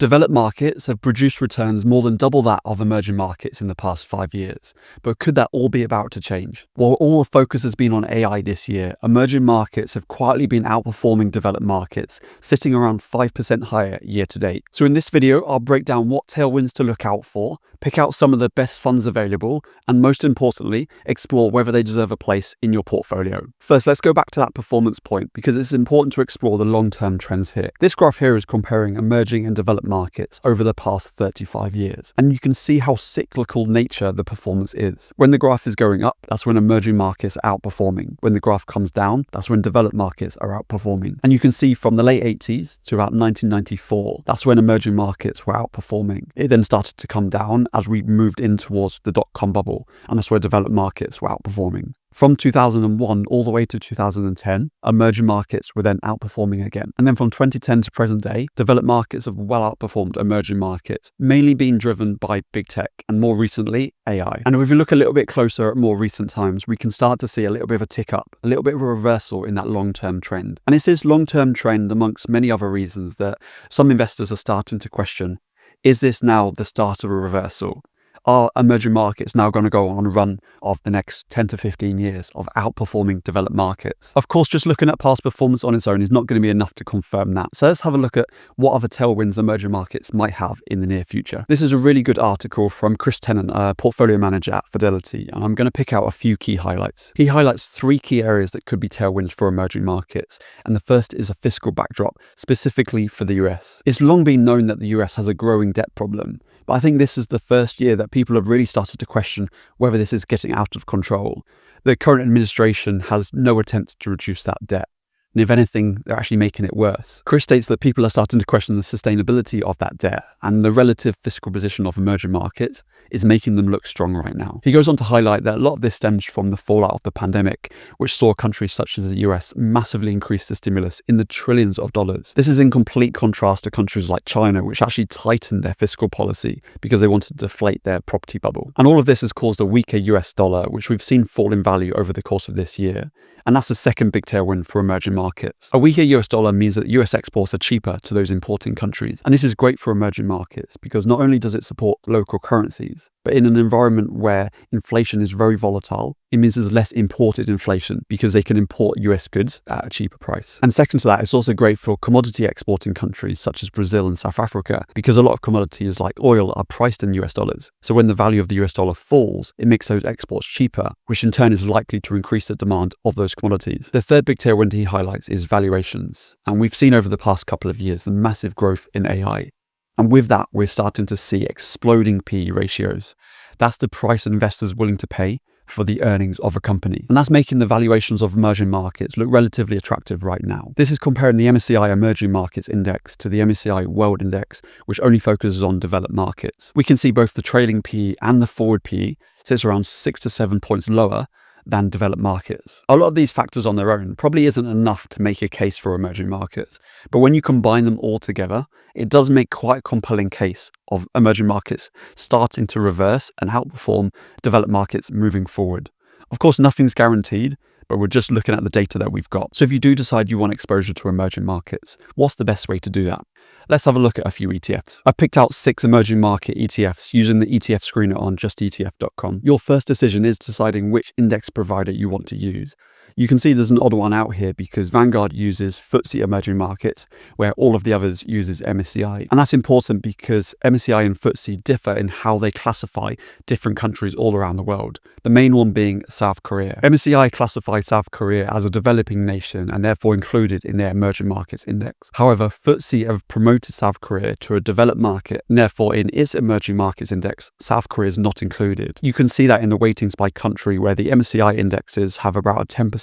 Developed markets have produced returns more than double that of emerging markets in the past 5 years. But could that all be about to change? While all the focus has been on AI this year, emerging markets have quietly been outperforming developed markets, sitting around 5% higher year to date. So in this video, I'll break down what tailwinds to look out for, pick out some of the best funds available, and most importantly, explore whether they deserve a place in your portfolio. First, let's go back to that performance point because it's important to explore the long-term trends here. This graph here is comparing emerging and developed markets over the past 35 years. And you can see how cyclical nature the performance is. When the graph is going up, that's when emerging markets are outperforming. When the graph comes down, that's when developed markets are outperforming. And you can see from the late 80s to about 1994, that's when emerging markets were outperforming. It then started to come down as we moved in towards the dot-com bubble, and that's where developed markets were outperforming. From 2001 all the way to 2010, emerging markets were then outperforming again. And then from 2010 to present day, developed markets have well outperformed emerging markets, mainly being driven by big tech and more recently, AI. And if we look a little bit closer at more recent times, we can start to see a little bit of a tick up, a little bit of a reversal in that long-term trend. And it's this long-term trend amongst many other reasons that some investors are starting to question, is this now the start of a reversal? Are emerging markets now going to go on a run of the next 10 to 15 years of outperforming developed markets? Of course, just looking at past performance on its own is not going to be enough to confirm that. So let's have a look at what other tailwinds emerging markets might have in the near future. This is a really good article from Chris Tennant, a portfolio manager at Fidelity, and I'm going to pick out a few key highlights. He highlights 3 key areas that could be tailwinds for emerging markets, and the first is a fiscal backdrop, specifically for the US. It's long been known that the US has a growing debt problem, but I think this is the first year that people have really started to question whether this is getting out of control. The current administration has no attempt to reduce that debt. And if anything, they're actually making it worse. Chris states that people are starting to question the sustainability of that debt, and the relative fiscal position of emerging markets is making them look strong right now. He goes on to highlight that a lot of this stems from the fallout of the pandemic, which saw countries such as the US massively increase the stimulus in the trillions of dollars. This is in complete contrast to countries like China, which actually tightened their fiscal policy because they wanted to deflate their property bubble. And all of this has caused a weaker US dollar, which we've seen fall in value over the course of this year. And that's the second big tailwind for emerging markets. A weaker US dollar means that US exports are cheaper to those importing countries. And this is great for emerging markets because not only does it support local currencies, but in an environment where inflation is very volatile, it means there's less imported inflation because they can import US goods at a cheaper price. And second to that, it's also great for commodity exporting countries such as Brazil and South Africa because a lot of commodities like oil are priced in US dollars. So when the value of the US dollar falls, it makes those exports cheaper, which in turn is likely to increase the demand of those commodities. The third big tailwind he highlights is valuations. And we've seen over the past couple of years the massive growth in AI. And with that, we're starting to see exploding PE ratios. That's the price investors are willing to pay for the earnings of a company. And that's making the valuations of emerging markets look relatively attractive right now. This is comparing the MSCI Emerging Markets Index to the MSCI World Index, which only focuses on developed markets. We can see both the trailing PE and the forward PE sits around 6 to 7 points lower than developed markets. A lot of these factors on their own probably isn't enough to make a case for emerging markets, but when you combine them all together, it does make quite a compelling case of emerging markets starting to reverse and outperform developed markets moving forward. Of course, nothing's guaranteed, but we're just looking at the data that we've got. So if you do decide you want exposure to emerging markets, what's the best way to do that? Let's have a look at a few ETFs. I've picked out 6 emerging market ETFs using the ETF screener on justetf.com. Your first decision is deciding which index provider you want to use. You can see there's an odd one out here because Vanguard uses FTSE emerging markets, where all of the others uses MSCI. And that's important because MSCI and FTSE differ in how they classify different countries all around the world. The main one being South Korea. MSCI classifies South Korea as a developing nation and therefore included in their emerging markets index. However, FTSE have promoted South Korea to a developed market, and therefore in its emerging markets index, South Korea is not included. You can see that in the weightings by country, where the MSCI indexes have about a 10%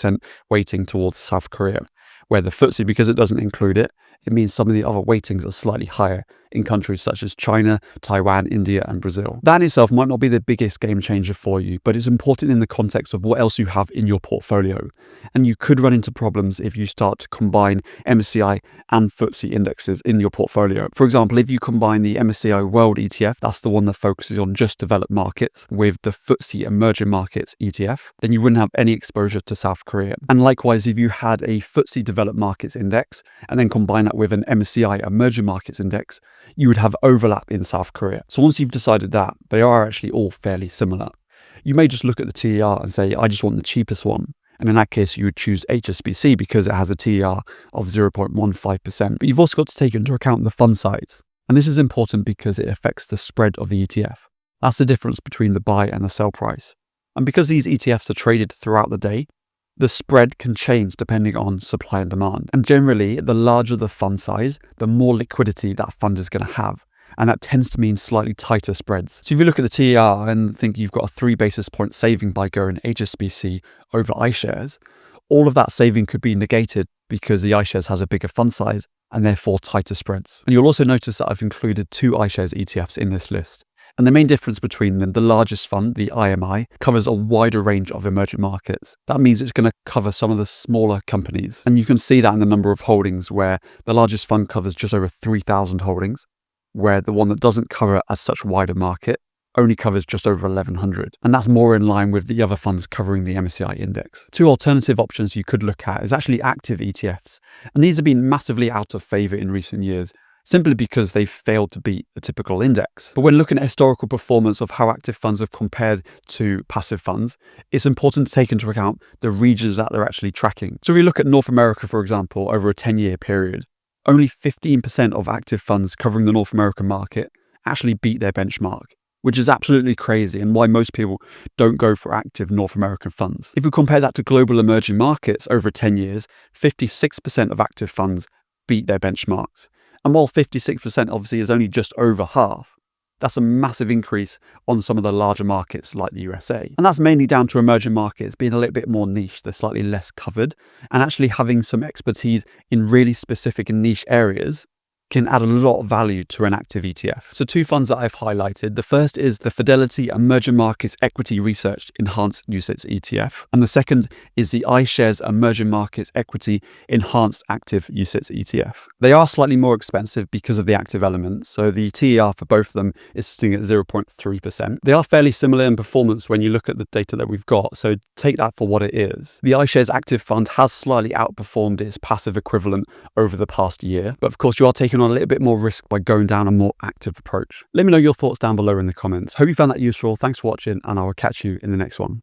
weighting towards South Korea, where the FTSE, because it doesn't include it, it means some of the other weightings are slightly higher in countries such as China, Taiwan, India, and Brazil. That in itself might not be the biggest game changer for you, but it's important in the context of what else you have in your portfolio. And you could run into problems if you start to combine MSCI and FTSE indexes in your portfolio. For example, if you combine the MSCI World ETF, that's the one that focuses on just developed markets, with the FTSE Emerging Markets ETF, then you wouldn't have any exposure to South Korea. And likewise, if you had a FTSE Developed Markets Index and then combine that with an MSCI emerging markets index, you would have overlap in South Korea. So once you've decided that, they are actually all fairly similar. You may just look at the TER and say, I just want the cheapest one. And in that case, you would choose HSBC because it has a TER of 0.15%. But you've also got to take into account the fund size. And this is important because it affects the spread of the ETF. That's the difference between the buy and the sell price. And because these ETFs are traded throughout the day, the spread can change depending on supply and demand. And generally, the larger the fund size, the more liquidity that fund is going to have. And that tends to mean slightly tighter spreads. So if you look at the TER and think you've got a 3 basis point saving by going HSBC over iShares, all of that saving could be negated because the iShares has a bigger fund size and therefore tighter spreads. And you'll also notice that I've included 2 iShares ETFs in this list. And the main difference between them, the largest fund, the IMI, covers a wider range of emerging markets. That means it's going to cover some of the smaller companies. And you can see that in the number of holdings, where the largest fund covers just over 3,000 holdings, where the one that doesn't cover as such wider market only covers just over 1,100. And that's more in line with the other funds covering the MSCI index. 2 alternative options you could look at is actually active ETFs. And these have been massively out of favor in recent years, simply because they've failed to beat the typical index. But when looking at historical performance of how active funds have compared to passive funds, it's important to take into account the regions that they're actually tracking. So if we look at North America, for example, over a 10-year period, only 15% of active funds covering the North American market actually beat their benchmark, which is absolutely crazy and why most people don't go for active North American funds. If we compare that to global emerging markets over 10 years, 56% of active funds beat their benchmarks. And while 56% obviously is only just over half, that's a massive increase on some of the larger markets like the USA. And that's mainly down to emerging markets being a little bit more niche. They're slightly less covered, and actually having some expertise in really specific and niche areas can add a lot of value to an active ETF. So 2 funds that I've highlighted. The first is the Fidelity Emerging Markets Equity Research Enhanced UCITS ETF. And the second is the iShares Emerging Markets Equity Enhanced Active UCITS ETF. They are slightly more expensive because of the active element. So the TER for both of them is sitting at 0.3%. They are fairly similar in performance when you look at the data that we've got. So take that for what it is. The iShares Active Fund has slightly outperformed its passive equivalent over the past year. But of course, you are taking on a little bit more risk by going down a more active approach. Let me know your thoughts down below in the comments. Hope you found that useful. Thanks for watching, and I will catch you in the next one.